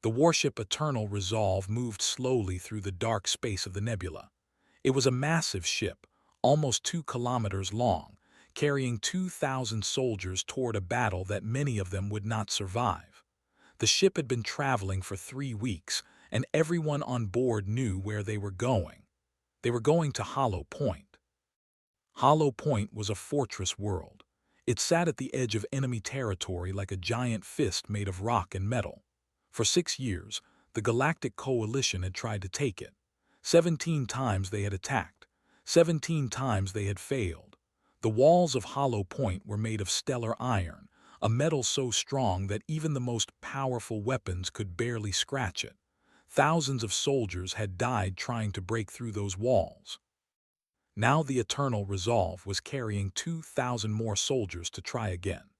The warship Eternal Resolve moved slowly through the dark space of the nebula. It was a massive ship, almost 2 kilometers long, carrying 2,000 soldiers toward a battle that many of them would not survive. The ship had been traveling for 3 weeks, and everyone on board knew where they were going. They were going to Hollow Point. Hollow Point was a fortress world. It sat at the edge of enemy territory like a giant fist made of rock and metal. For 6 years, the Galactic Coalition had tried to take it. 17 times they had attacked. 17 times they had failed. The walls of Hollow Point were made of stellar iron, a metal so strong that even the most powerful weapons could barely scratch it. Thousands of soldiers had died trying to break through those walls. Now the Eternal Resolve was carrying 2,000 more soldiers to try again.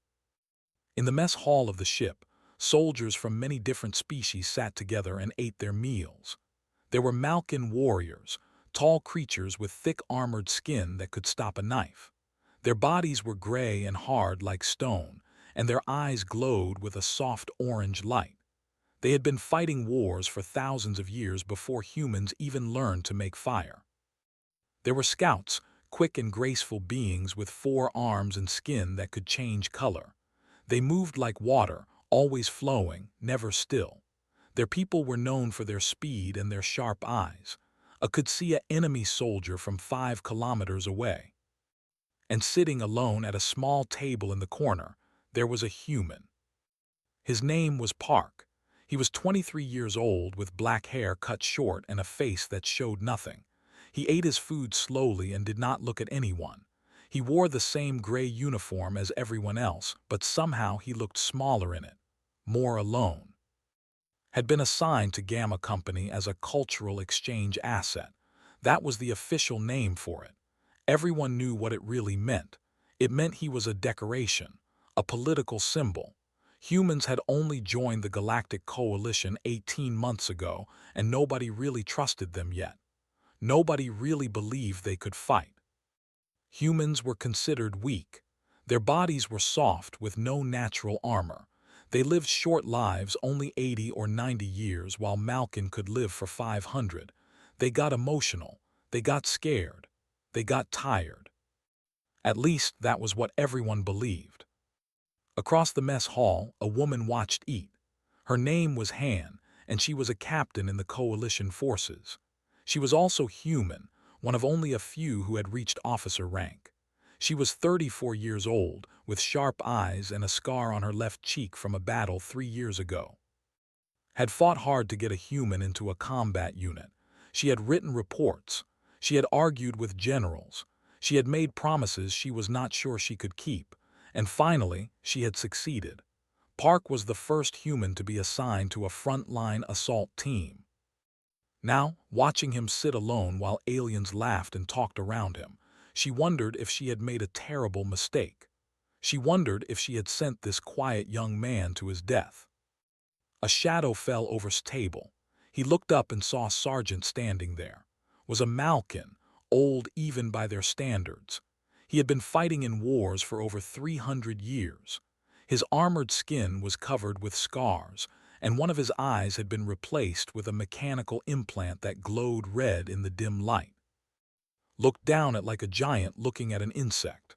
In the mess hall of the ship, soldiers from many different species sat together and ate their meals. There were Malkin warriors, tall creatures with thick armored skin that could stop a knife. Their bodies were gray and hard like stone, and their eyes glowed with a soft orange light. They had been fighting wars for thousands of years before humans even learned to make fire. There were scouts, quick and graceful beings with 4 arms and skin that could change color. They moved like water, always flowing, never still. Their people were known for their speed and their sharp eyes. I could see an enemy soldier from 5 kilometers away. And sitting alone at a small table in the corner, there was a human. His name was Park. He was 23 years old with black hair cut short and a face that showed nothing. He ate his food slowly and did not look at anyone. He wore the same gray uniform as everyone else, but somehow he looked smaller in it, more alone. Had been assigned to Gamma Company as a cultural exchange asset. That was the official name for it. Everyone knew what it really meant. It meant he was a decoration, a political symbol. Humans had only joined the Galactic Coalition 18 months ago, and nobody really trusted them yet. Nobody really believed they could fight. Humans were considered weak. Their bodies were soft with no natural armor. They lived short lives, only 80 or 90 years, while Malkin could live for 500. They got emotional. They got scared. They got tired. At least that was what everyone believed. Across the mess hall, a woman watched eat. Her name was Han, and she was a captain in the Coalition forces. She was also human, one of only a few who had reached officer rank. She was 34 years old, with sharp eyes and a scar on her left cheek from a battle 3 years ago. Had fought hard to get a human into a combat unit. She had written reports. She had argued with generals. She had made promises she was not sure she could keep. And finally, she had succeeded. Park was the first human to be assigned to a frontline assault team. Now, watching him sit alone while aliens laughed and talked around him, she wondered if she had made a terrible mistake. She wondered if she had sent this quiet young man to his death. A shadow fell over his table. He looked up and saw Sergeant standing there. Was a Malkin, old even by their standards. He had been fighting in wars for over 300 years. His armored skin was covered with scars, and one of his eyes had been replaced with a mechanical implant that glowed red in the dim light. Looked down at like a giant looking at an insect.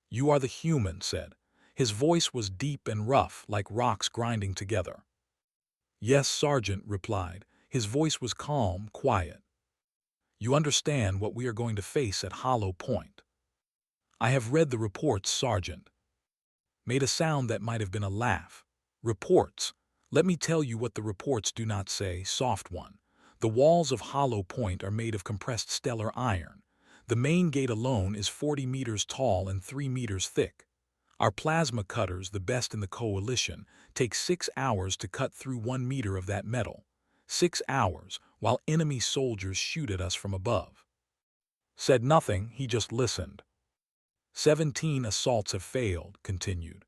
"You are the human," said. His voice was deep and rough, like rocks grinding together. "Yes, Sergeant," replied. His voice was calm, quiet. "You understand what we are going to face at Hollow Point." "I have read the reports, Sergeant." Made a sound that might have been a laugh. "Reports. Let me tell you what the reports do not say, soft one. The walls of Hollow Point are made of compressed stellar iron. The main gate alone is 40 meters tall and 3 meters thick. Our plasma cutters, the best in the Coalition, take 6 hours to cut through 1 meter of that metal. 6 hours, while enemy soldiers shoot at us from above." Said nothing, he just listened. 17 assaults have failed, continued.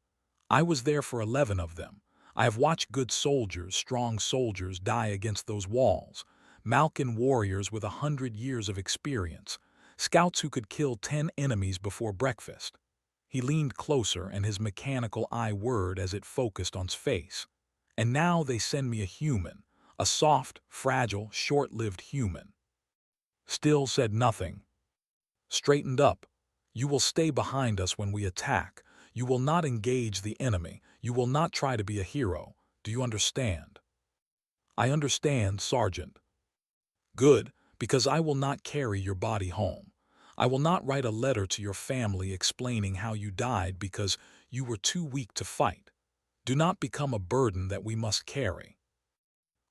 I was there for 11 of them. I have watched good soldiers, strong soldiers, die against those walls. Malkin warriors with 100 years of experience. Scouts who could kill 10 enemies before breakfast. He leaned closer and his mechanical eye whirred as it focused on his face. And now they send me a human, a soft, fragile, short-lived human. Still said nothing. Straightened up. You will stay behind us when we attack. You will not engage the enemy. You will not try to be a hero. Do you understand? I understand, Sergeant. Good, because I will not carry your body home. I will not write a letter to your family explaining how you died because you were too weak to fight. Do not become a burden that we must carry.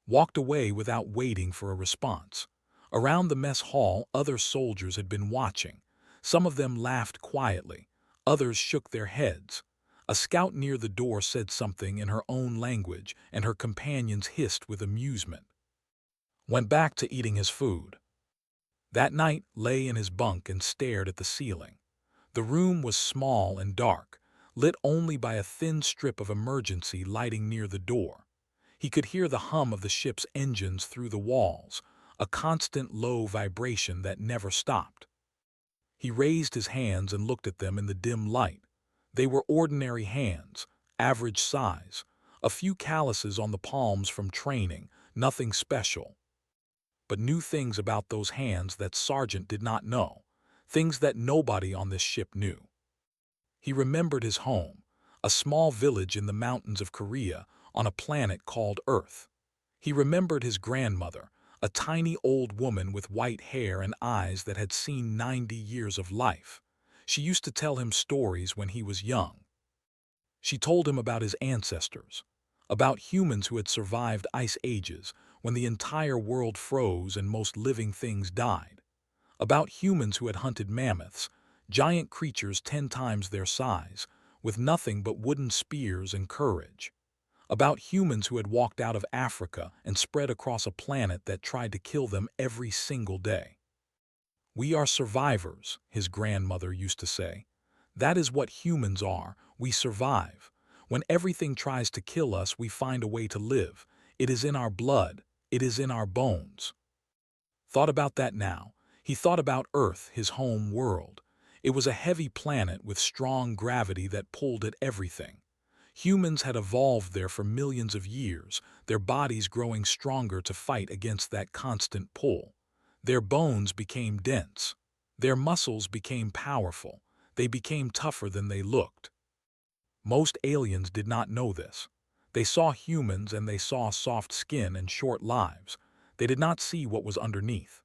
Walked away without waiting for a response. Around the mess hall, other soldiers had been watching. Some of them laughed quietly. Others shook their heads. A scout near the door said something in her own language, and her companions hissed with amusement. Went back to eating his food. That night lay in his bunk and stared at the ceiling. The room was small and dark, lit only by a thin strip of emergency lighting near the door. He could hear the hum of the ship's engines through the walls, a constant low vibration that never stopped. He raised his hands and looked at them in the dim light. They were ordinary hands, average size, a few calluses on the palms from training, nothing special. But knew things about those hands that Sergeant did not know, things that nobody on this ship knew. He remembered his home, a small village in the mountains of Korea on a planet called Earth. He remembered his grandmother, a tiny old woman with white hair and eyes that had seen 90 years of life. She used to tell him stories when he was young. She told him about his ancestors, about humans who had survived ice ages when the entire world froze and most living things died, about humans who had hunted mammoths, giant creatures 10 times their size, with nothing but wooden spears and courage, about humans who had walked out of Africa and spread across a planet that tried to kill them every single day. We are survivors, his grandmother used to say. That is what humans are. We survive. When everything tries to kill us, we find a way to live. It is in our blood. It is in our bones. Thought about that now. He thought about Earth, his home world. It was a heavy planet with strong gravity that pulled at everything. Humans had evolved there for millions of years, their bodies growing stronger to fight against that constant pull. Their bones became dense. Their muscles became powerful. They became tougher than they looked. Most aliens did not know this. They saw humans and they saw soft skin and short lives. They did not see what was underneath.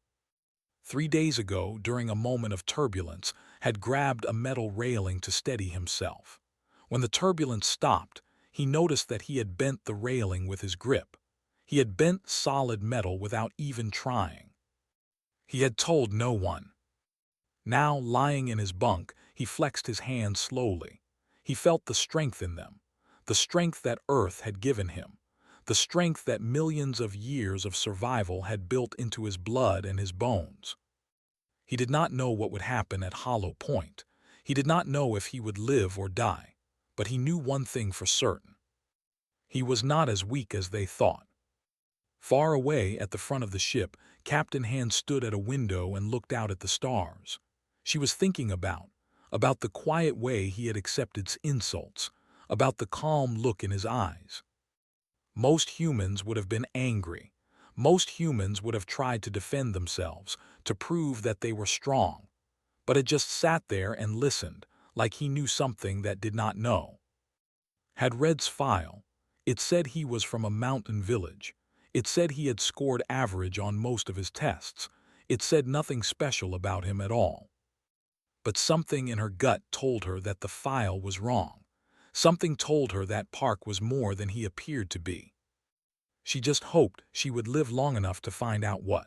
3 days ago, during a moment of turbulence, had grabbed a metal railing to steady himself. When the turbulence stopped, he noticed that he had bent the railing with his grip. He had bent solid metal without even trying. He had told no one. Now, lying in his bunk, he flexed his hands slowly. He felt the strength in them, the strength that Earth had given him, the strength that millions of years of survival had built into his blood and his bones. He did not know what would happen at Hollow Point. He did not know if he would live or die. But he knew one thing for certain. He was not as weak as they thought. Far away at the front of the ship, Captain Hand stood at a window and looked out at the stars. She was thinking about the quiet way he had accepted insults, about the calm look in his eyes. Most humans would have been angry. Most humans would have tried to defend themselves, to prove that they were strong. But had just sat there and listened, like he knew something that did not know. Had Red's file. It said he was from a mountain village. It said he had scored average on most of his tests. It said nothing special about him at all. But something in her gut told her that the file was wrong. Something told her that Park was more than he appeared to be. She just hoped she would live long enough to find out what.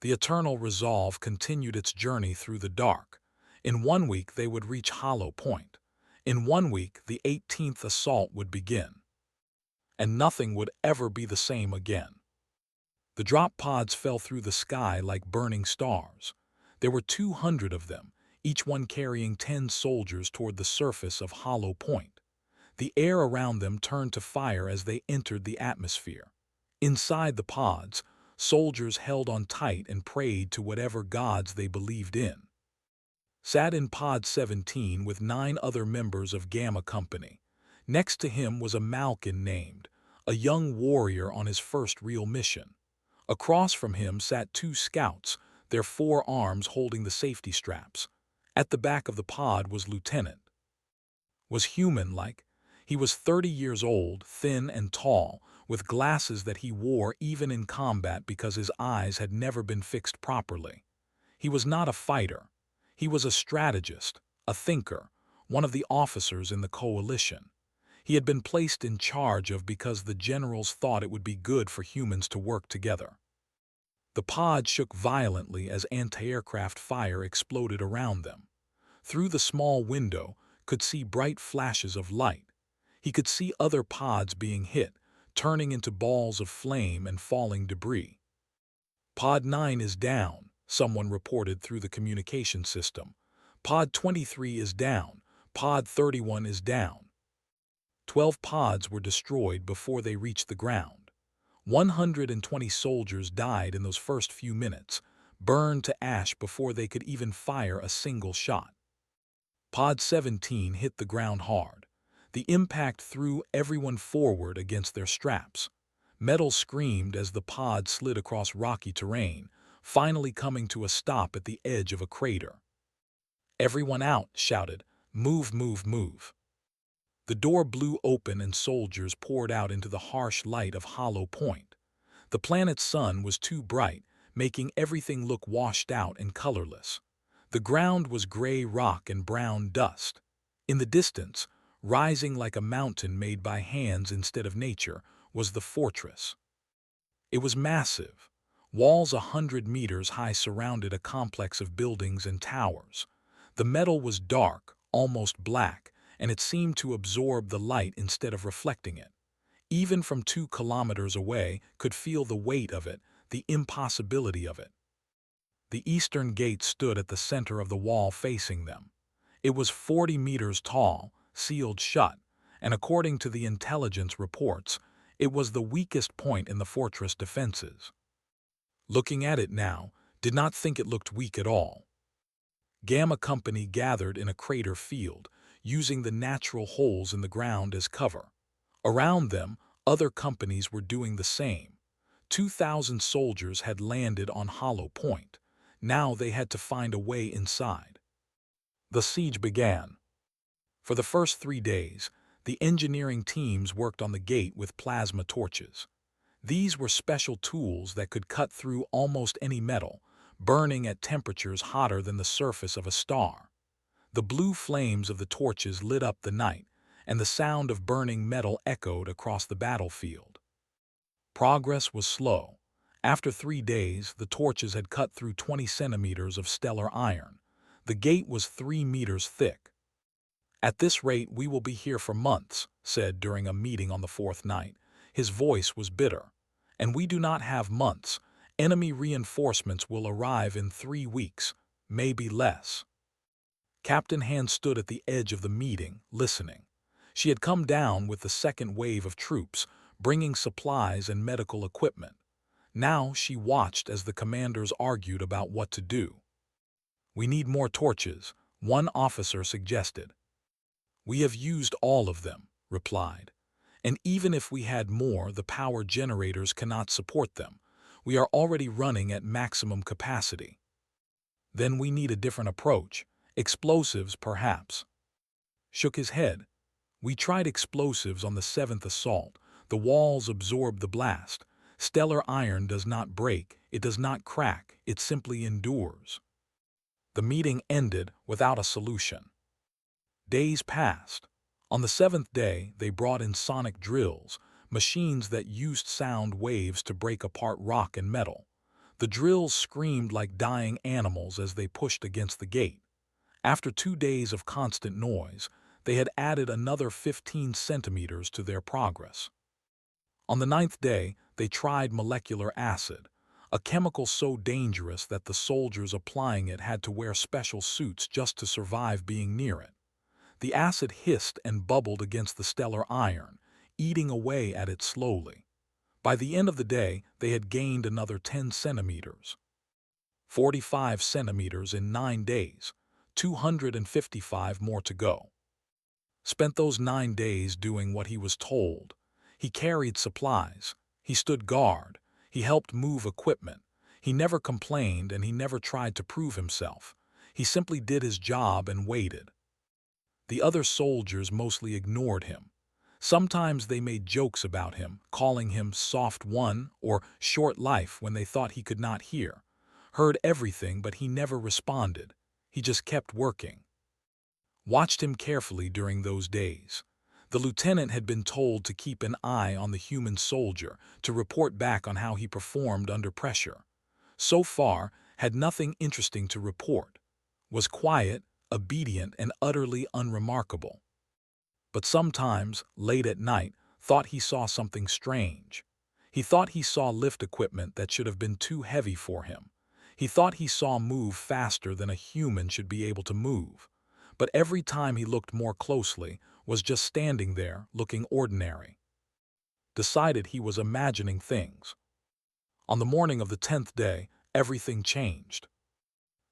The eternal resolve continued its journey through the dark. In 1 week they would reach Hollow Point. In 1 week the 18th assault would begin. And nothing would ever be the same again. The drop pods fell through the sky like burning stars. There were 200 of them, each one carrying 10 soldiers toward the surface of Hollow Point. The air around them turned to fire as they entered the atmosphere. Inside the pods, soldiers held on tight and prayed to whatever gods they believed in. Sat in Pod 17 with 9 other members of Gamma Company. Next to him was a Malkin named, a young warrior on his first real mission. Across from him sat two scouts, their forearms holding the safety straps. At the back of the pod was Lieutenant. Was human-like. He was 30 years old, thin and tall, with glasses that he wore even in combat because his eyes had never been fixed properly. He was not a fighter. He was a strategist, a thinker, one of the officers in the coalition. He had been placed in charge of because the generals thought it would be good for humans to work together. The pod shook violently as anti-aircraft fire exploded around them. Through the small window, could see bright flashes of light. He could see other pods being hit, turning into balls of flame and falling debris. Pod 9 is down, someone reported through the communication system. Pod 23 is down. Pod 31 is down. 12 pods were destroyed before they reached the ground. 120 soldiers died in those first few minutes, burned to ash before they could even fire a single shot. Pod 17 hit the ground hard. The impact threw everyone forward against their straps. Metal screamed as the pod slid across rocky terrain, finally coming to a stop at the edge of a crater. "Everyone out," shouted. "Move, move, move." The door blew open and soldiers poured out into the harsh light of Hollow Point. The planet's sun was too bright, making everything look washed out and colorless. The ground was gray rock and brown dust. In the distance, rising like a mountain made by hands instead of nature, was the fortress. It was massive. Walls 100 meters high surrounded a complex of buildings and towers. The metal was dark, almost black, and it seemed to absorb the light instead of reflecting it. Even from 2 kilometers away, could feel the weight of it, the impossibility of it. The eastern gate stood at the center of the wall facing them. It was 40 meters tall, sealed shut, and according to the intelligence reports, it was the weakest point in the fortress defenses. Looking at it now, did not think it looked weak at all. Gamma Company gathered in a crater field, using the natural holes in the ground as cover. Around them, other companies were doing the same. 2,000 soldiers had landed on Hollow Point. Now they had to find a way inside. The siege began. For the first 3 days, the engineering teams worked on the gate with plasma torches. These were special tools that could cut through almost any metal, burning at temperatures hotter than the surface of a star. The blue flames of the torches lit up the night, and the sound of burning metal echoed across the battlefield. Progress was slow. After 3 days, the torches had cut through 20 centimeters of stellar iron. The gate was 3 meters thick. "At this rate, we will be here for months," said during a meeting on the 4th night. His voice was bitter. "And we do not have months. Enemy reinforcements will arrive in 3 weeks, maybe less." Captain Hand stood at the edge of the meeting, listening. She had come down with the second wave of troops, bringing supplies and medical equipment. Now she watched as the commanders argued about what to do. "We need more torches," one officer suggested. "We have used all of them," replied. "And even if we had more, the power generators cannot support them. We are already running at maximum capacity." "Then we need a different approach. Explosives, perhaps." Shook his head. "We tried explosives on the 7th assault. The walls absorbed the blast. Stellar iron does not break, it does not crack, it simply endures." The meeting ended without a solution. Days passed. On the 7th day, they brought in sonic drills, machines that used sound waves to break apart rock and metal. The drills screamed like dying animals as they pushed against the gate. After 2 days of constant noise, they had added another 15 centimeters to their progress. On the 9th day, they tried molecular acid, a chemical so dangerous that the soldiers applying it had to wear special suits just to survive being near it. The acid hissed and bubbled against the stellar iron, eating away at it slowly. By the end of the day, they had gained another 10 centimeters. 45 centimeters in 9 days, 255 more to go. Spent those 9 days doing what he was told. He carried supplies. He stood guard. He helped move equipment. He never complained and he never tried to prove himself. He simply did his job and waited. The other soldiers mostly ignored him. Sometimes they made jokes about him, calling him Soft One or Short Life when they thought he could not hear. Heard everything, but he never responded. He just kept working. Watched him carefully during those days. The lieutenant had been told to keep an eye on the human soldier, to report back on how he performed under pressure. So far, had nothing interesting to report. Was quiet, obedient, and utterly unremarkable. But sometimes, late at night, thought he saw something strange. He thought he saw lift equipment that should have been too heavy for him. He thought he saw move faster than a human should be able to move. But every time he looked more closely, was just standing there, looking ordinary. Decided he was imagining things. On the morning of the 10th day, everything changed.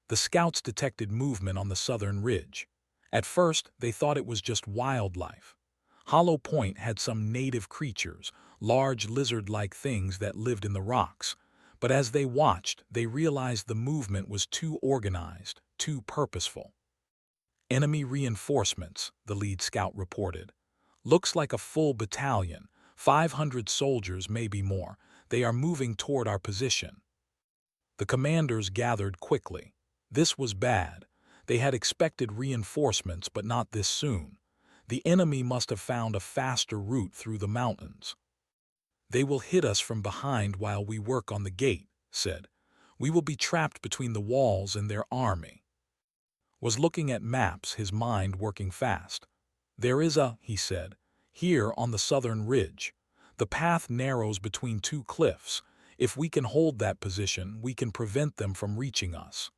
The scouts detected movement on the southern ridge. At first, they thought it was just wildlife. Hollow Point had some native creatures, large lizard-like things that lived in the rocks. But as they watched, they realized the movement was too organized, too purposeful. Enemy reinforcements, the lead scout reported. Looks like a full battalion, 500 soldiers, maybe more. They are moving toward our position. The commanders gathered quickly. This was bad. They had expected reinforcements, but not this soon. The enemy must have found a faster route through the mountains. They will hit us from behind while we work on the gate, said. We will be trapped between the walls and their army. Was looking at maps, his mind working fast. There is he said, here on the southern ridge. The path narrows between two cliffs. If we can hold that position, we can prevent them from reaching us.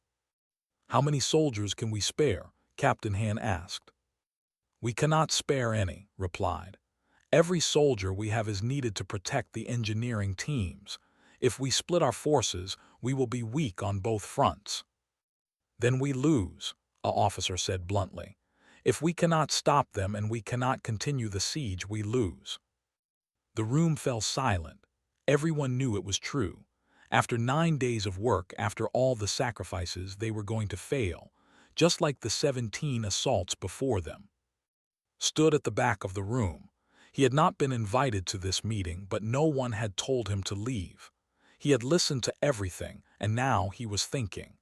How many soldiers can we spare? Captain Han asked. We cannot spare any, replied. Every soldier we have is needed to protect the engineering teams. If we split our forces, we will be weak on both fronts. Then we lose, an officer said bluntly. If we cannot stop them and we cannot continue the siege, we lose. The room fell silent. Everyone knew it was true. After 9 days of work, after all the sacrifices, they were going to fail, just like the 17 assaults before them. Stood at the back of the room. He had not been invited to this meeting, but no one had told him to leave. He had listened to everything, and now he was thinking.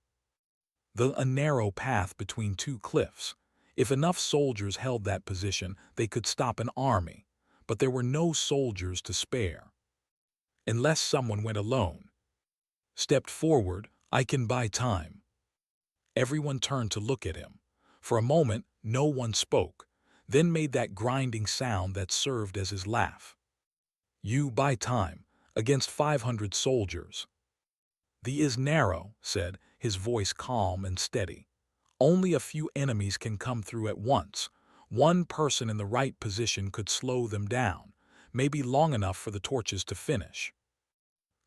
A narrow path between two cliffs. If enough soldiers held that position, they could stop an army. But there were no soldiers to spare. Unless someone went alone. Stepped forward, I can buy time. Everyone turned to look at him. For a moment, no one spoke, then made that grinding sound that served as his laugh. You buy time, against 500 soldiers. The is narrow, said, his voice calm and steady. Only a few enemies can come through at once. One person in the right position could slow them down, maybe long enough for the torches to finish.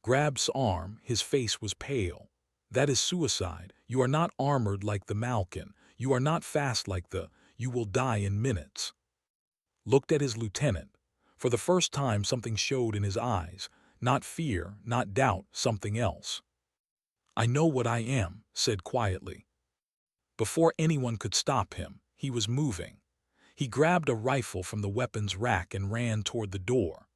Grab's arm, his face was pale. That is suicide. You are not armored like the Malkin. You are not fast like you will die in minutes. Looked at his lieutenant. For the first time something showed in his eyes. Not fear, not doubt, something else. I know what I am, said quietly. Before anyone could stop him, he was moving. He grabbed a rifle from the weapons rack and ran toward the door.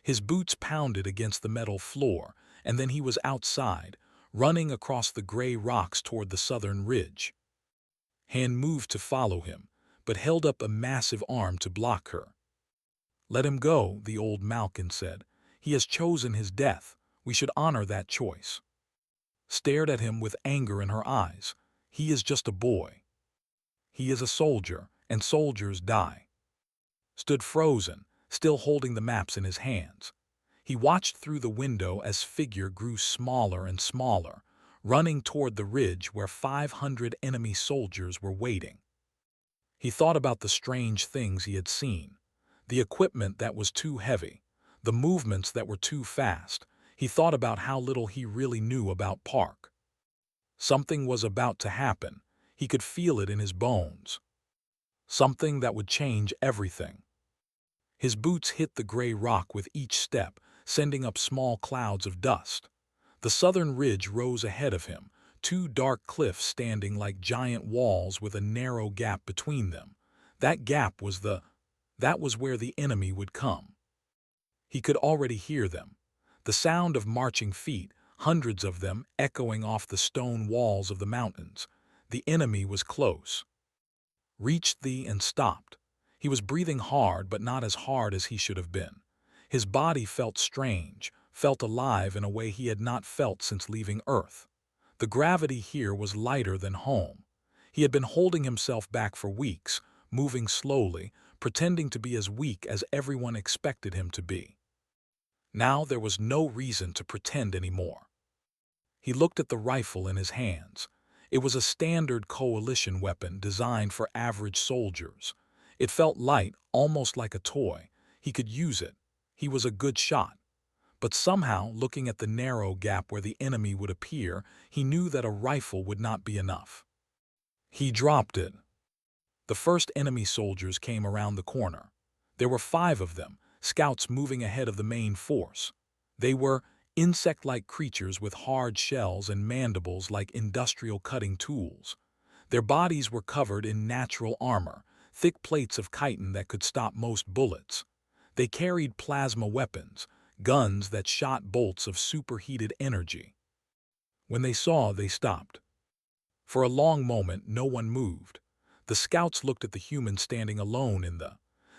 His boots pounded against the metal floor, and then he was outside, running across the gray rocks toward the southern ridge. Han moved to follow him, but held up a massive arm to block her. Let him go, the old Malkin said. He has chosen his death. We should honor that choice. Stared at him with anger in her eyes. He is just a boy. He is a soldier, and soldiers die. Stood frozen, still holding the maps in his hands. He watched through the window as figure grew smaller and smaller, running toward the ridge where 500 enemy soldiers were waiting. He thought about the strange things he had seen, the equipment that was too heavy, the movements that were too fast. He thought about how little he really knew about Park. Something was about to happen. He could feel it in his bones. Something that would change everything. His boots hit the gray rock with each step, sending up small clouds of dust. The southern ridge rose ahead of him, two dark cliffs standing like giant walls with a narrow gap between them. That was where the enemy would come. He could already hear them. The sound of marching feet, hundreds of them echoing off the stone walls of the mountains. The enemy was close. Reached thee and stopped. He was breathing hard, but not as hard as he should have been. His body felt strange, felt alive in a way he had not felt since leaving Earth. The gravity here was lighter than home. He had been holding himself back for weeks, moving slowly, pretending to be as weak as everyone expected him to be. Now there was no reason to pretend anymore. He looked at the rifle in his hands. It was a standard coalition weapon designed for average soldiers. It felt light, almost like a toy. He could use it. He was a good shot. But somehow, looking at the narrow gap where the enemy would appear, he knew that a rifle would not be enough. He dropped it. The first enemy soldiers came around the corner. There were 5 of them, scouts moving ahead of the main force. They were insect-like creatures with hard shells and mandibles like industrial cutting tools. Their bodies were covered in natural armor, thick plates of chitin that could stop most bullets. They carried plasma weapons, guns that shot bolts of superheated energy. When they saw, they stopped. For a long moment, no one moved. The scouts looked at the human standing alone in the.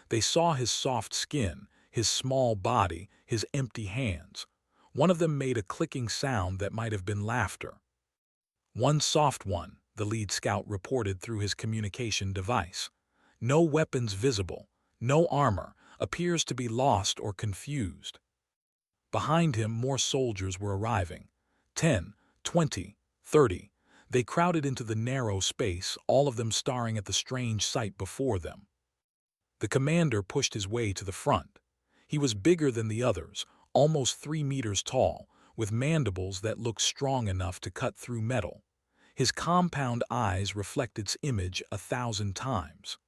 They saw his soft skin, his small body, his empty hands. One of them made a clicking sound that might have been laughter. "One soft one," the lead scout reported through his communication device. "No weapons visible, no armor, appears to be lost or confused." Behind him, more soldiers were arriving. 10, 20, 30. They crowded into the narrow space, all of them staring at the strange sight before them. The commander pushed his way to the front. He was bigger than the others, almost 3 meters tall, with mandibles that looked strong enough to cut through metal. His compound eyes reflected its image 1,000 times.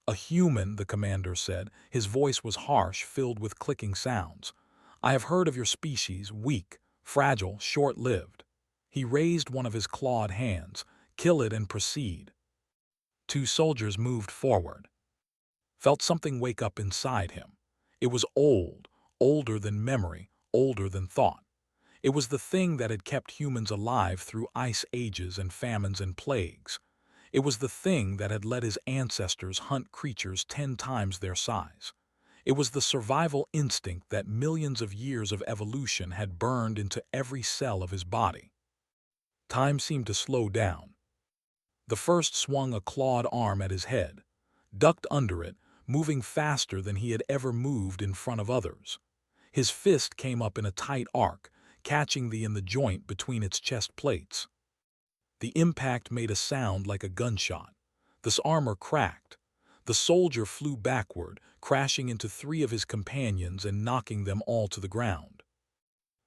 "A human," the commander said. His voice was harsh, filled with clicking sounds. "I have heard of your species, weak, fragile, short-lived." He raised one of his clawed hands. "Kill it and proceed." 2 soldiers moved forward. Felt something wake up inside him. It was old, older than memory, older than thought. It was the thing that had kept humans alive through ice ages and famines and plagues. It was the thing that had let his ancestors hunt creatures 10 times their size. It was the survival instinct that millions of years of evolution had burned into every cell of his body. Time seemed to slow down. The first swung a clawed arm at his head, ducked under it, moving faster than he had ever moved in front of others. His fist came up in a tight arc, catching in the joint between its chest plates. The impact made a sound like a gunshot. The armor cracked. The soldier flew backward, crashing into 3 of his companions and knocking them all to the ground.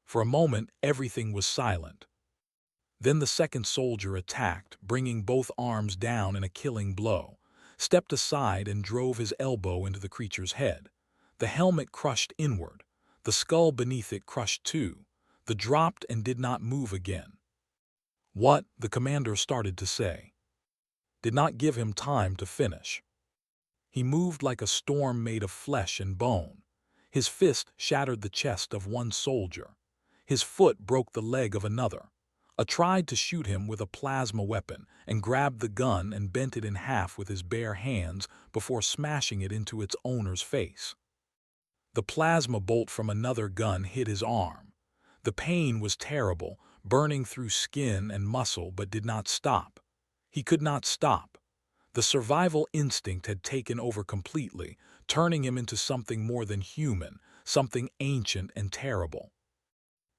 For a moment, everything was silent. Then the second soldier attacked, bringing both arms down in a killing blow, stepped aside and drove his elbow into the creature's head. The helmet crushed inward. The skull beneath it crushed too. The dropped and did not move again. "What?" the commander started to say. Did not give him time to finish. He moved like a storm made of flesh and bone. His fist shattered the chest of one soldier. His foot broke the leg of another. Tried to shoot him with a plasma weapon and grabbed the gun and bent it in half with his bare hands before smashing it into its owner's face. The plasma bolt from another gun hit his arm. The pain was terrible, burning through skin and muscle, but did not stop. He could not stop. The survival instinct had taken over completely, turning him into something more than human, something ancient and terrible.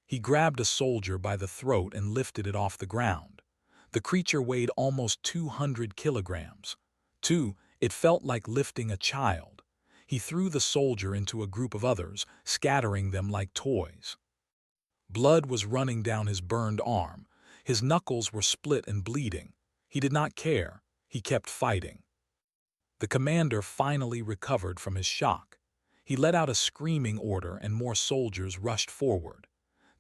He grabbed a soldier by the throat and lifted it off the ground. The creature weighed almost 200 kilograms. It felt like lifting a child. He threw the soldier into a group of others, scattering them like toys. Blood was running down his burned arm. His knuckles were split and bleeding. He did not care. He kept fighting. The commander finally recovered from his shock. He let out a screaming order and more soldiers rushed forward.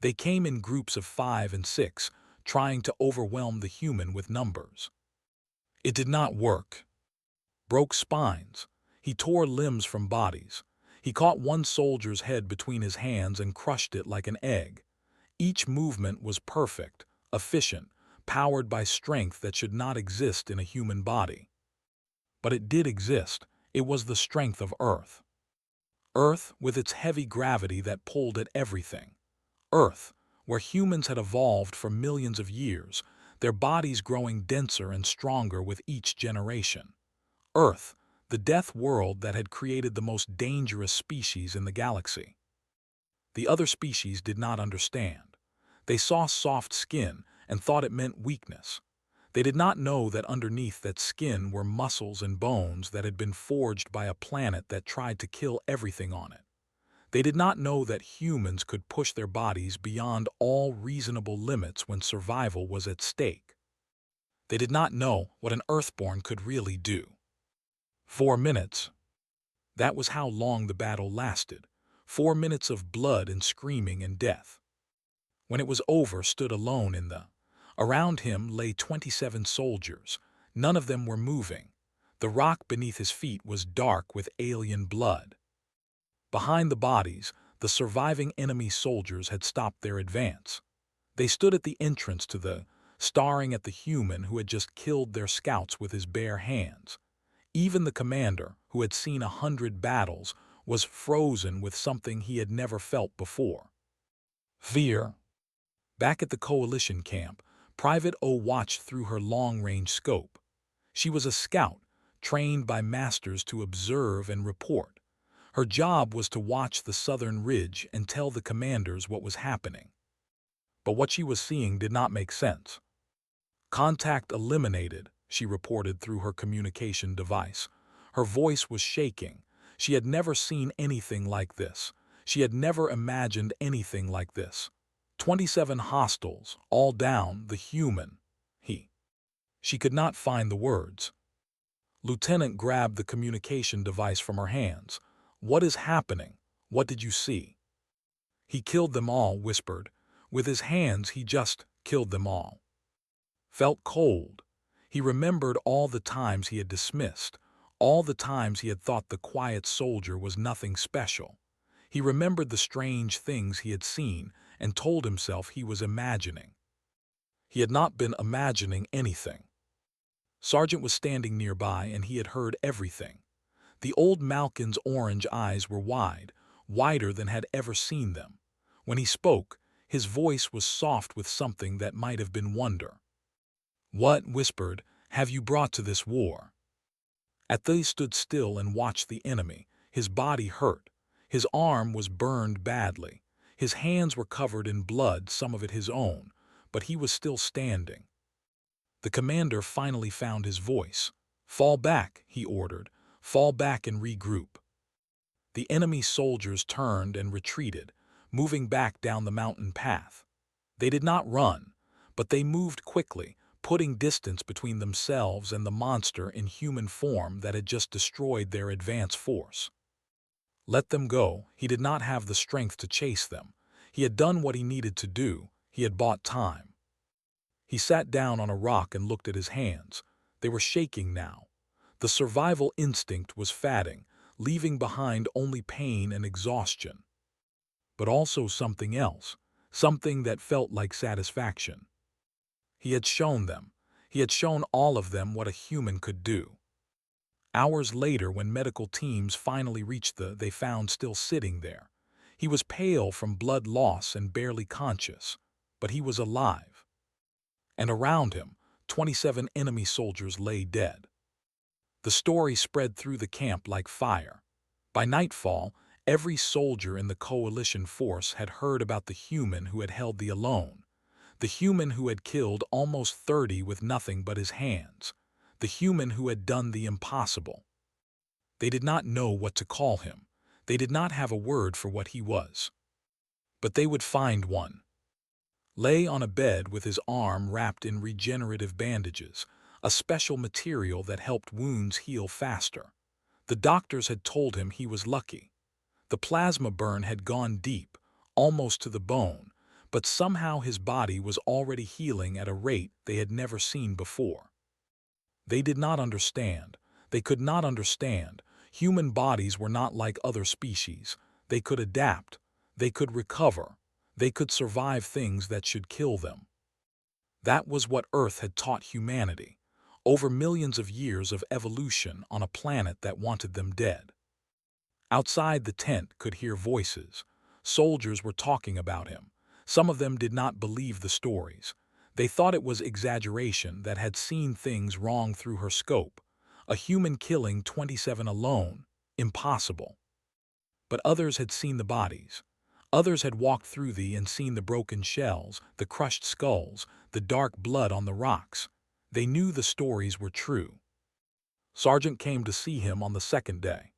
They came in groups of 5 and 6, trying to overwhelm the human with numbers. It did not work. Broke spines. He tore limbs from bodies. He caught one soldier's head between his hands and crushed it like an egg. Each movement was perfect, efficient, powered by strength that should not exist in a human body. But it did exist. It was the strength of Earth. Earth with its heavy gravity that pulled at everything. Earth, where humans had evolved for millions of years, their bodies growing denser and stronger with each generation. Earth, the death world that had created the most dangerous species in the galaxy. The other species did not understand. They saw soft skin and thought it meant weakness. They did not know that underneath that skin were muscles and bones that had been forged by a planet that tried to kill everything on it. They did not know that humans could push their bodies beyond all reasonable limits when survival was at stake. They did not know what an Earthborn could really do. 4 minutes. That was how long the battle lasted. 4 minutes of blood and screaming and death. When it was over, stood alone in the... Around him lay 27 soldiers. None of them were moving. The rock beneath his feet was dark with alien blood. Behind the bodies, the surviving enemy soldiers had stopped their advance. They stood at the entrance to the... staring at the human who had just killed their scouts with his bare hands. Even the commander, who had seen 100 battles, was frozen with something he had never felt before. Fear. Back at the coalition camp, Private O watched through her long-range scope. She was a scout, trained by masters to observe and report. Her job was to watch the southern ridge and tell the commanders what was happening. But what she was seeing did not make sense. Contact eliminated, she reported through her communication device. Her voice was shaking. She had never seen anything like this. She had never imagined anything like this. 27 hostiles, all down, the human. She could not find the words. Lieutenant grabbed the communication device from her hands. What is happening? What did you see? He killed them all, whispered. With his hands, he just killed them all. Felt cold. He remembered all the times he had dismissed, all the times he had thought the quiet soldier was nothing special. He remembered the strange things he had seen and told himself he was imagining. He had not been imagining anything. Sergeant was standing nearby and he had heard everything. The old Malkin's orange eyes were wide, wider than had ever seen them. When he spoke, his voice was soft with something that might have been wonder. What, whispered, have you brought to this war? Athe stood still and watched the enemy. His body hurt. His arm was burned badly. His hands were covered in blood, some of it his own, but he was still standing. The commander finally found his voice. Fall back, he ordered. Fall back and regroup. The enemy soldiers turned and retreated, moving back down the mountain path. They did not run, but they moved quickly, putting distance between themselves and the monster in human form that had just destroyed their advance force. Let them go. He did not have the strength to chase them. He had done what he needed to do. He had bought time. He sat down on a rock and looked at his hands. They were shaking now. The survival instinct was fading, leaving behind only pain and exhaustion. But also something else, something that felt like satisfaction. He had shown them. He had shown all of them what a human could do. Hours later, when medical teams finally reached they found still sitting there. He was pale from blood loss and barely conscious, but he was alive. And around him, 27 enemy soldiers lay dead. The story spread through the camp like fire. By nightfall, every soldier in the coalition force had heard about the human who had held the alone, the human who had killed almost 30 with nothing but his hands, the human who had done the impossible. They did not know what to call him. They did not have a word for what he was. But they would find one. Lay on a bed with his arm wrapped in regenerative bandages, a special material that helped wounds heal faster. The doctors had told him he was lucky. The plasma burn had gone deep, almost to the bone, but somehow his body was already healing at a rate they had never seen before. They did not understand. They could not understand. Human bodies were not like other species. They could adapt. They could recover. They could survive things that should kill them. That was what Earth had taught humanity, over millions of years of evolution on a planet that wanted them dead. Outside the tent could hear voices. Soldiers were talking about him. Some of them did not believe the stories. They thought it was exaggeration that had seen things wrong through her scope. A human killing 27 alone, impossible. But others had seen the bodies. Others had walked through and seen the broken shells, the crushed skulls, the dark blood on the rocks. They knew the stories were true. Sergeant came to see him on the second day.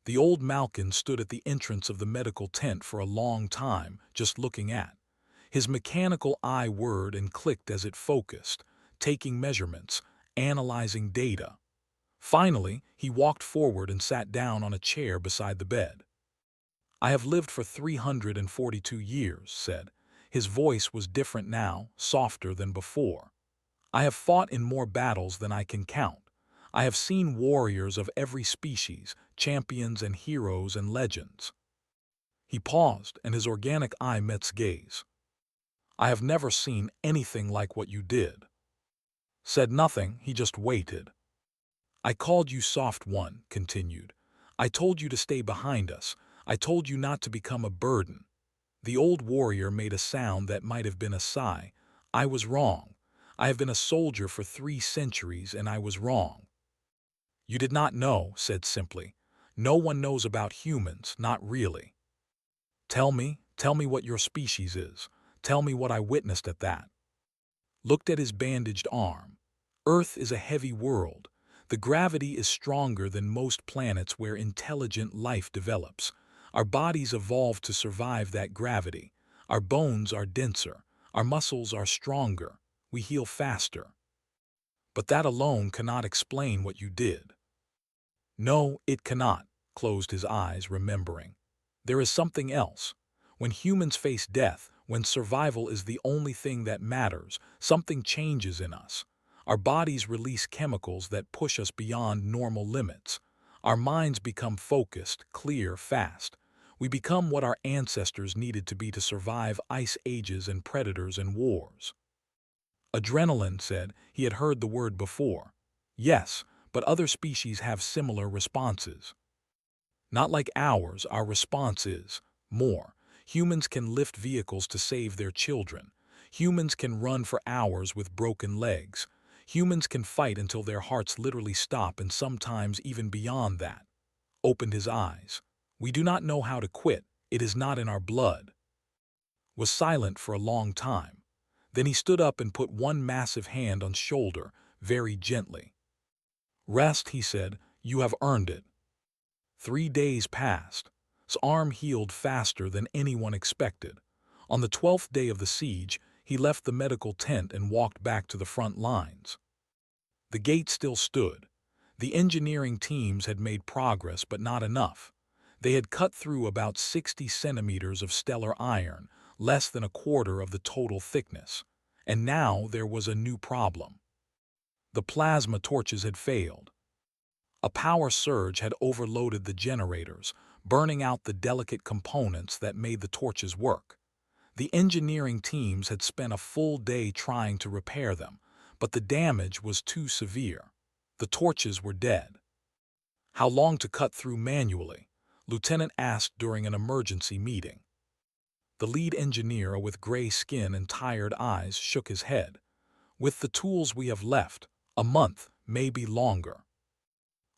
The old Malkin stood at the entrance of the medical tent for a long time, just looking at. His mechanical eye whirred and clicked as it focused, taking measurements, analyzing data. Finally, he walked forward and sat down on a chair beside the bed. "I have lived for 342 years," said. His voice was different now, softer than before. "I have fought in more battles than I can count. I have seen warriors of every species, champions and heroes and legends." He paused, and his organic eye met gaze. "I have never seen anything like what you did." Said nothing, he just waited. "I called you soft one," continued. "I told you to stay behind us. I told you not to become a burden." The old warrior made a sound that might have been a sigh. "I was wrong. I have been a soldier for 3 centuries, and I was wrong." "You did not know," said simply. "No one knows about humans, not really." Tell me what your species is. Tell me what I witnessed at that." Looked at his bandaged arm. "Earth is a heavy world. The gravity is stronger than most planets where intelligent life develops. Our bodies evolved to survive that gravity. Our bones are denser. Our muscles are stronger. We heal faster. But that alone cannot explain what you did." "No, it cannot," closed his eyes, remembering. "There is something else. When humans face death, when survival is the only thing that matters, something changes in us. Our bodies release chemicals that push us beyond normal limits. Our minds become focused, clear, fast. We become what our ancestors needed to be to survive ice ages and predators and wars." Adrenaline said he had heard the word before. "Yes, but other species have similar responses. Not like ours, our response is more. Humans can lift vehicles to save their children. Humans can run for hours with broken legs. Humans can fight until their hearts literally stop, and sometimes even beyond that." Opened his eyes. "We do not know how to quit. It is not in our blood." Was silent for a long time. Then he stood up and put one massive hand on shoulder, very gently. "Rest," he said. "You have earned it." 3 days passed. His arm healed faster than anyone expected. On the 12th day of the siege, he left the medical tent and walked back to the front lines. The gate still stood. The engineering teams had made progress, but not enough. They had cut through about 60 centimeters of stellar iron, less than a quarter of the total thickness. And now there was a new problem. The plasma torches had failed. A power surge had overloaded the generators, burning out the delicate components that made the torches work. The engineering teams had spent a full day trying to repair them, but the damage was too severe. The torches were dead. "How long to cut through manually?" Lieutenant asked during an emergency meeting. The lead engineer with gray skin and tired eyes shook his head. "With the tools we have left, a month, maybe longer."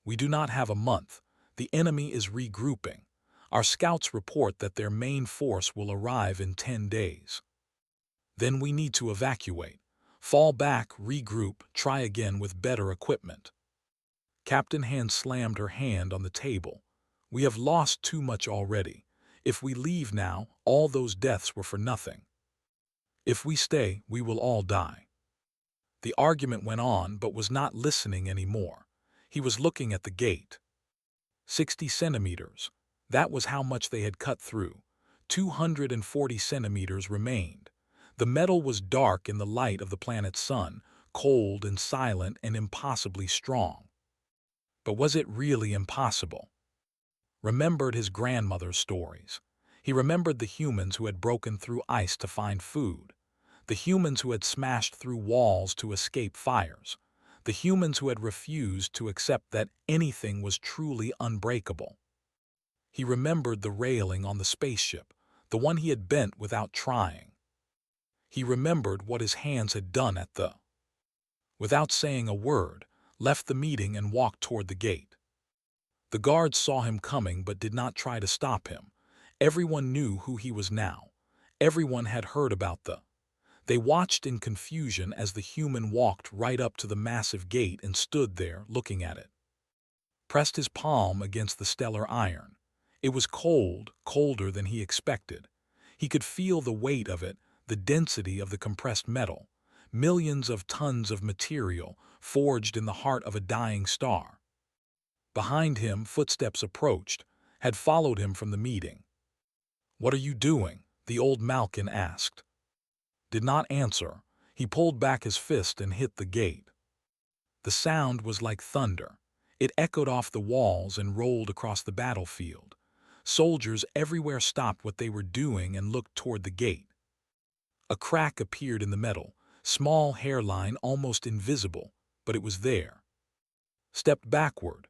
"We do not have a month. The enemy is regrouping. Our scouts report that their main force will arrive in 10 days. Then we need to evacuate. Fall back, regroup, try again with better equipment." Captain Hand slammed her hand on the table. "We have lost too much already. If we leave now, all those deaths were for nothing. If we stay, we will all die." The argument went on, but was not listening anymore. He was looking at the gate. 60 centimeters. That was how much they had cut through. 240 centimeters remained. The metal was dark in the light of the planet's sun, cold and silent and impossibly strong. But was it really impossible? Remembered his grandmother's stories. He remembered the humans who had broken through ice to find food, the humans who had smashed through walls to escape fires, the humans who had refused to accept that anything was truly unbreakable. He remembered the railing on the spaceship, the one he had bent without trying. He remembered what his hands had done at the... Without saying a word, left the meeting and walked toward the gate. The guards saw him coming but did not try to stop him. Everyone knew who he was now. Everyone had heard about the... They watched in confusion as the human walked right up to the massive gate and stood there looking at it. Pressed his palm against the stellar iron. It was cold, colder than he expected. He could feel the weight of it, the density of the compressed metal. Millions of tons of material forged in the heart of a dying star. Behind him, footsteps approached, had followed him from the meeting. "What are you doing?" the old Malkin asked. Did not answer. He pulled back his fist and hit the gate. The sound was like thunder. It echoed off the walls and rolled across the battlefield. Soldiers everywhere stopped what they were doing and looked toward the gate. A crack appeared in the metal, small hairline almost invisible, but it was there. Stepped backward.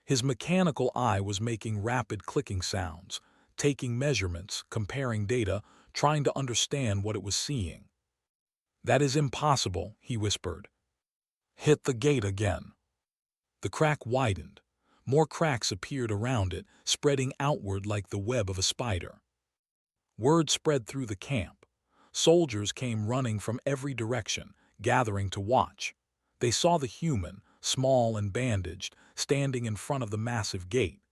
His mechanical eye was making rapid clicking sounds, taking measurements, comparing data, trying to understand what it was seeing. "That is impossible," he whispered. "Hit the gate again." The crack widened. More cracks appeared around it, spreading outward like the web of a spider. Word spread through the camp. Soldiers came running from every direction, gathering to watch. They saw the human, small and bandaged, standing in front of the massive gate.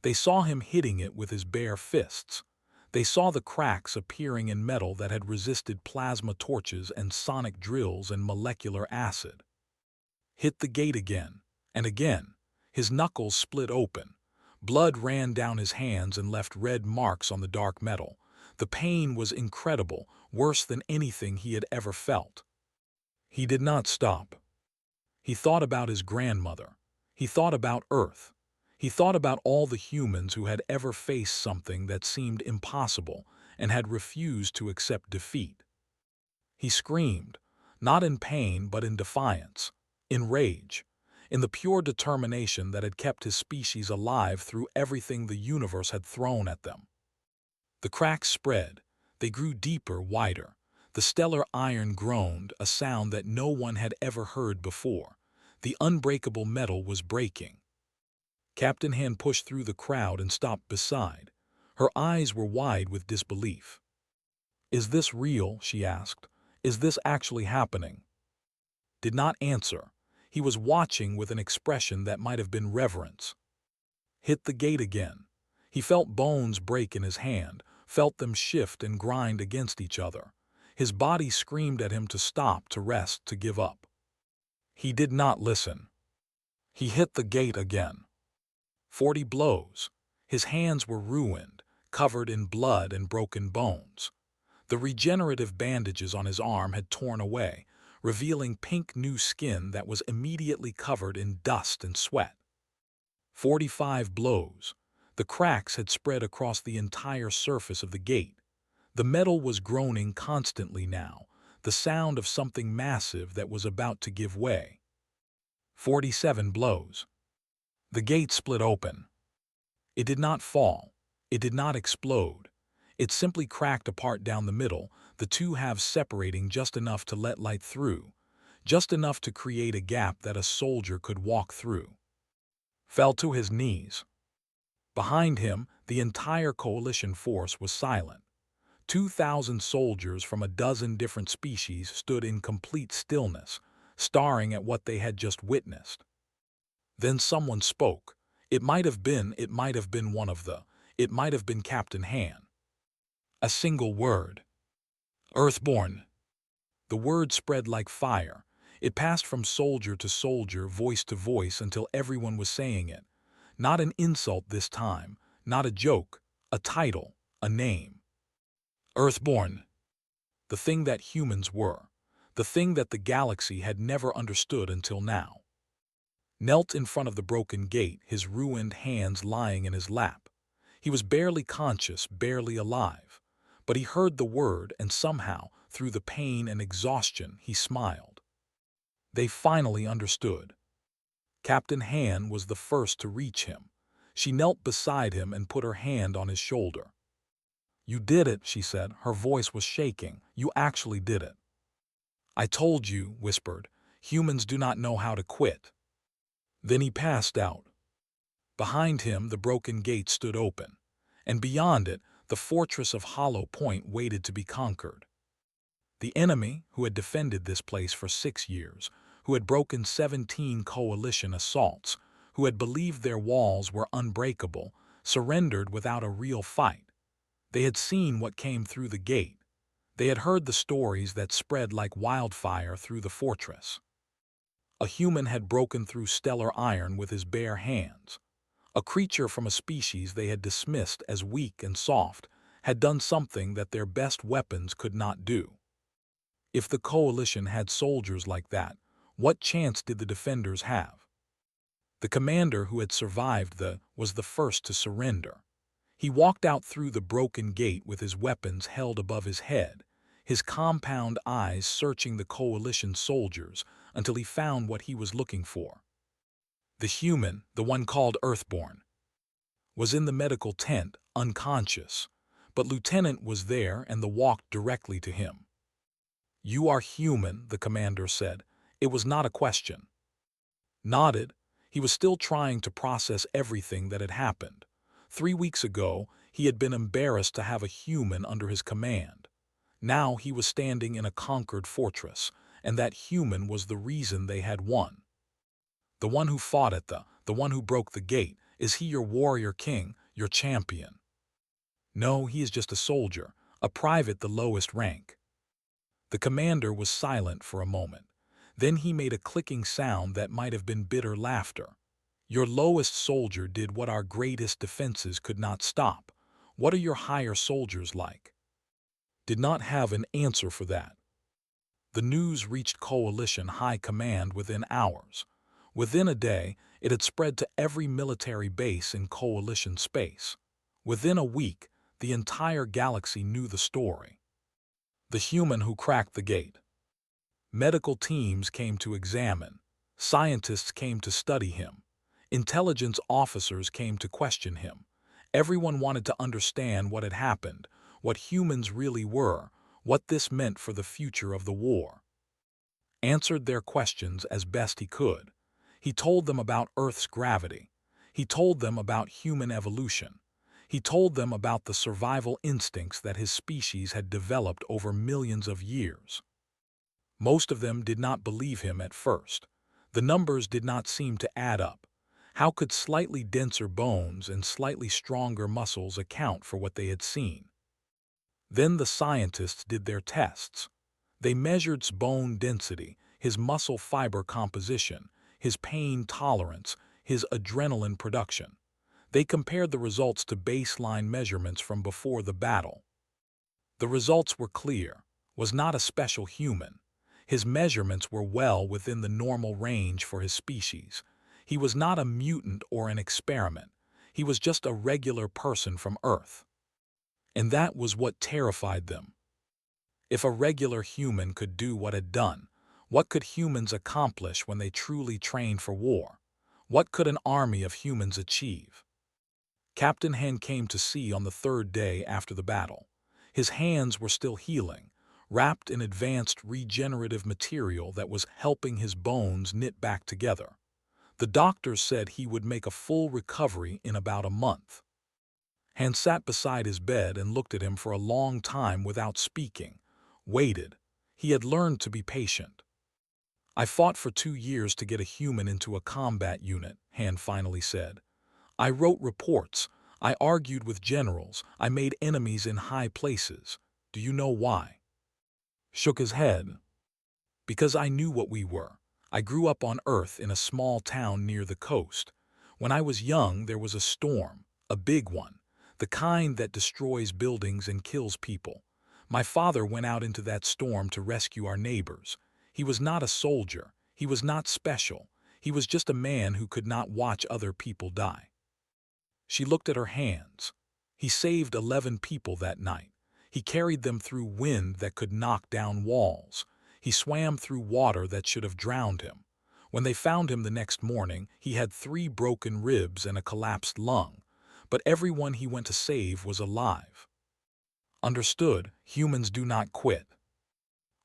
They saw him hitting it with his bare fists. They saw the cracks appearing in metal that had resisted plasma torches and sonic drills and molecular acid. Hit the gate again, and again. His knuckles split open. Blood ran down his hands and left red marks on the dark metal. The pain was incredible, worse than anything he had ever felt. He did not stop. He thought about his grandmother. He thought about Earth. He thought about all the humans who had ever faced something that seemed impossible and had refused to accept defeat. He screamed, not in pain but in defiance, in rage, in the pure determination that had kept his species alive through everything the universe had thrown at them. The cracks spread. They grew deeper, wider. The stellar iron groaned, a sound that no one had ever heard before. The unbreakable metal was breaking. Captain Han pushed through the crowd and stopped beside. Her eyes were wide with disbelief. "Is this real?" she asked. "Is this actually happening?" Did not answer. He was watching with an expression that might have been reverence. Hit the gate again. He felt bones break in his hand, felt them shift and grind against each other. His body screamed at him to stop, to rest, to give up. He did not listen. He hit the gate again. 40 blows. His hands were ruined, covered in blood and broken bones. The regenerative bandages on his arm had torn away, revealing pink new skin that was immediately covered in dust and sweat. 45 blows. The cracks had spread across the entire surface of the gate. The metal was groaning constantly now, the sound of something massive that was about to give way. 47 blows. The gate split open. It did not fall. It did not explode. It simply cracked apart down the middle, the two halves separating just enough to let light through, just enough to create a gap that a soldier could walk through. Fell to his knees. Behind him, the entire coalition force was silent. 2,000 soldiers from a dozen different species stood in complete stillness, staring at what they had just witnessed. Then someone spoke. It might have been it might have been Captain Han. A single word. Earthborn. The word spread like fire. It passed from soldier to soldier, voice to voice, until everyone was saying it. Not an insult this time, Not a joke, a title, a name. Earthborn, the thing that humans were, the thing that the galaxy had never understood until now. Knelt in front of the broken gate, his ruined hands lying in his lap. He was barely conscious, barely alive. But he heard the word, and somehow, through the pain and exhaustion, he smiled. They finally understood. Captain Han was the first to reach him. She knelt beside him and put her hand on his shoulder. "You did it," she said. Her voice was shaking. "You actually did it." "I told you," whispered. "Humans do not know how to quit." Then he passed out. Behind him, the broken gate stood open, and beyond it, the fortress of Hollow Point waited to be conquered. The enemy, who had defended this place for 6 years, who had broken 17 coalition assaults, who had believed their walls were unbreakable, surrendered without a real fight. They had seen what came through the gate. They had heard the stories that spread like wildfire through the fortress. A human had broken through stellar iron with his bare hands. A creature from a species they had dismissed as weak and soft had done something that their best weapons could not do. If the coalition had soldiers like that, what chance did the defenders have? The commander who had survived was the first to surrender. He walked out through the broken gate with his weapons held above his head, his compound eyes searching the coalition soldiers until he found what he was looking for. The human, the one called Earthborn, was in the medical tent, unconscious, but Lieutenant was there and walked directly to him. "You are human," the commander said. It was not a question. Nodded. He was still trying to process everything that had happened. 3 weeks ago, he had been embarrassed to have a human under his command. Now he was standing in a conquered fortress, and that human was the reason they had won. "The one who fought at the one who broke the gate, is he your warrior king, your champion?" "No, he is just a soldier, a private, the lowest rank." The commander was silent for a moment. Then he made a clicking sound that might have been bitter laughter. "Your lowest soldier did what our greatest defenses could not stop. What are your higher soldiers like?" Did not have an answer for that. The news reached Coalition High Command within hours. Within a day, it had spread to every military base in Coalition space. Within a week, the entire galaxy knew the story. The human who cracked the gate. Medical teams came to examine. Scientists came to study him. Intelligence officers came to question him. Everyone wanted to understand what had happened, what humans really were, what this meant for the future of the war. Answered their questions as best he could. He told them about Earth's gravity. He told them about human evolution. He told them about the survival instincts that his species had developed over millions of years. Most of them did not believe him at first. The numbers did not seem to add up. How could slightly denser bones and slightly stronger muscles account for what they had seen? Then the scientists did their tests. They measured bone density, his muscle fiber composition, his pain tolerance, his adrenaline production. They compared the results to baseline measurements from before the battle. The results were clear. Was not a special human. His measurements were well within the normal range for his species. He was not a mutant or an experiment. He was just a regular person from Earth. And that was what terrified them. If a regular human could do what had done, what could humans accomplish when they truly trained for war? What could an army of humans achieve? Captain Han came to see on the 3rd day after the battle. His hands were still healing, wrapped in advanced regenerative material that was helping his bones knit back together. The doctors said he would make a full recovery in about a month. Han sat beside his bed and looked at him for a long time without speaking, waited. He had learned to be patient. "I fought for 2 years to get a human into a combat unit," Han finally said. "I wrote reports. I argued with generals. I made enemies in high places. Do you know why?" Shook his head. "Because I knew what we were. I grew up on Earth in a small town near the coast. When I was young, there was a storm, a big one. the kind that destroys buildings and kills people. My father went out into that storm to rescue our neighbors. He was not a soldier. He was not special. He was just a man who could not watch other people die. She looked at her hands. He saved 11 people that night. He carried them through wind that could knock down walls. He swam through water that should have drowned him. When they found him the next morning, he had 3 broken ribs and a collapsed lung. But everyone he went to save was alive. Understood, humans do not quit.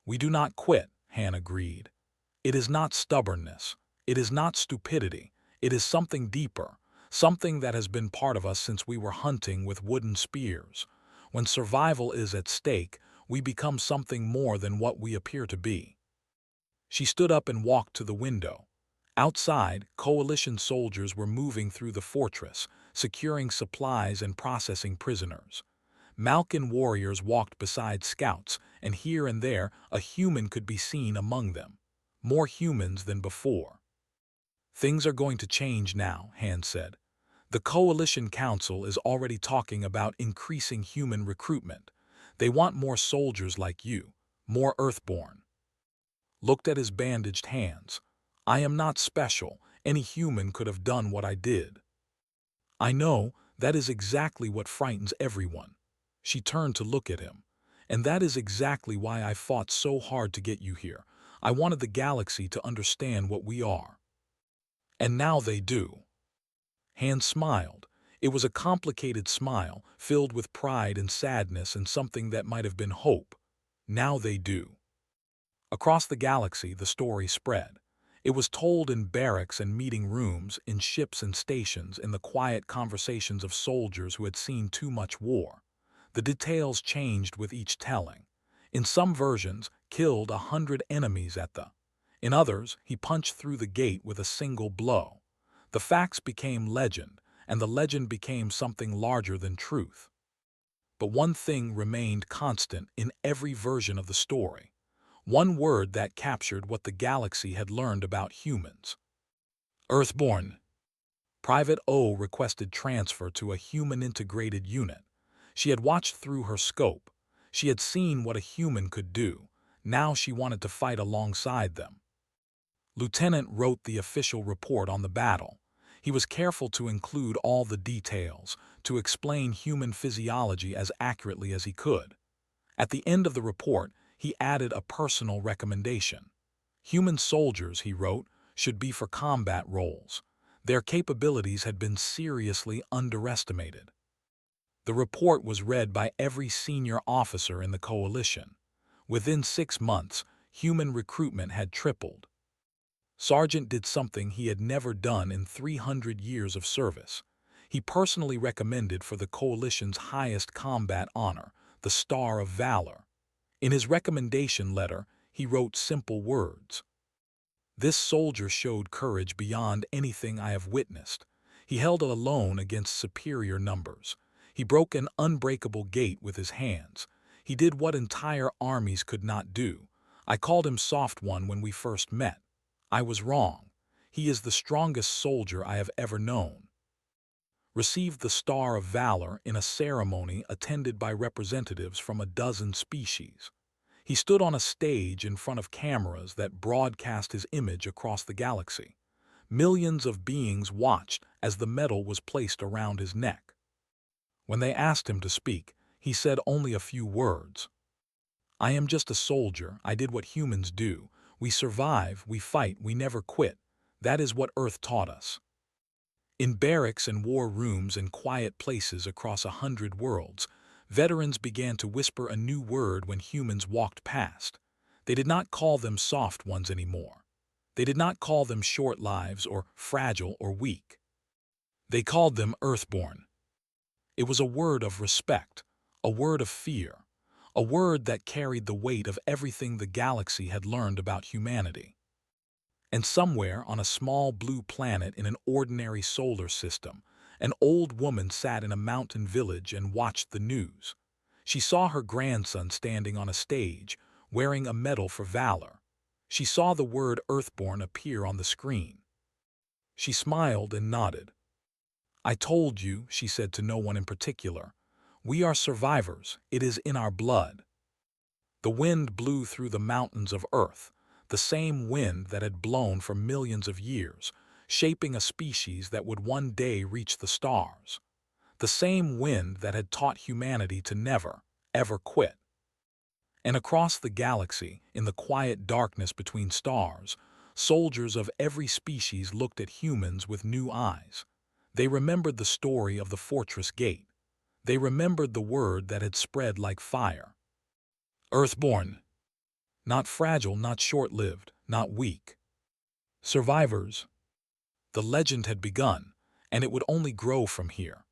We do not quit, Han agreed. It is not stubbornness. It is not stupidity. It is something deeper, something that has been part of us since we were hunting with wooden spears. When survival is at stake, we become something more than what we appear to be. She stood up and walked to the window. Outside, coalition soldiers were moving through the fortress, securing supplies and processing prisoners. Malkin warriors walked beside scouts, and here and there a human could be seen among them. More humans than before. Things are going to change now, Han said. The Coalition Council is already talking about increasing human recruitment. They want more soldiers like you, more Earthborn. Looked at his bandaged hands. I am not special. Any human could have done what I did. I know, that is exactly what frightens everyone. She turned to look at him. And that is exactly why I fought so hard to get you here. I wanted the galaxy to understand what we are. And now they do. Han smiled. It was a complicated smile, filled with pride and sadness and something that might have been hope. Now they do. Across the galaxy, the story spread. It was told in barracks and meeting rooms, in ships and stations, in the quiet conversations of soldiers who had seen too much war. The details changed with each telling. In some versions, killed 100 enemies at the. In others, he punched through the gate with a single blow. The facts became legend, and the legend became something larger than truth. But one thing remained constant in every version of the story. One word that captured what the galaxy had learned about humans. Earthborn. Private O requested transfer to a human-integrated unit. She had watched through her scope. She had seen what a human could do. Now she wanted to fight alongside them. Lieutenant wrote the official report on the battle. He was careful to include all the details, to explain human physiology as accurately as he could. At the end of the report, he added a personal recommendation. Human soldiers, he wrote, should be for combat roles. Their capabilities had been seriously underestimated. The report was read by every senior officer in the coalition. Within 6 months, human recruitment had tripled. Sargent did something he had never done in 300 years of service. He personally recommended for the coalition's highest combat honor, the Star of Valor. In his recommendation letter, he wrote simple words. This soldier showed courage beyond anything I have witnessed. He held alone against superior numbers. He broke an unbreakable gate with his hands. He did what entire armies could not do. I called him Soft One when we first met. I was wrong. He is the strongest soldier I have ever known. Received the Star of Valor in a ceremony attended by representatives from a dozen species. He stood on a stage in front of cameras that broadcast his image across the galaxy. Millions of beings watched as the medal was placed around his neck. When they asked him to speak, he said only a few words. I am just a soldier. I did what humans do. We survive, we fight, we never quit. That is what Earth taught us. In barracks and war rooms and quiet places across 100 worlds, veterans began to whisper a new word when humans walked past. They did not call them soft ones anymore. They did not call them short lives or fragile or weak. They called them Earthborn. It was a word of respect, a word of fear, a word that carried the weight of everything the galaxy had learned about humanity. And somewhere on a small blue planet in an ordinary solar system, an old woman sat in a mountain village and watched the news. She saw her grandson standing on a stage, wearing a medal for valor. She saw the word Earthborn appear on the screen. She smiled and nodded. "I told you," she said to no one in particular. "We are survivors. It is in our blood." The wind blew through the mountains of Earth, the same wind that had blown for millions of years, shaping a species that would one day reach the stars. The same wind that had taught humanity to never, ever quit. And across the galaxy, in the quiet darkness between stars, soldiers of every species looked at humans with new eyes. They remembered the story of the fortress gate. They remembered the word that had spread like fire. Earthborn. Not fragile, not short-lived, not weak. Survivors. The legend had begun, and it would only grow from here.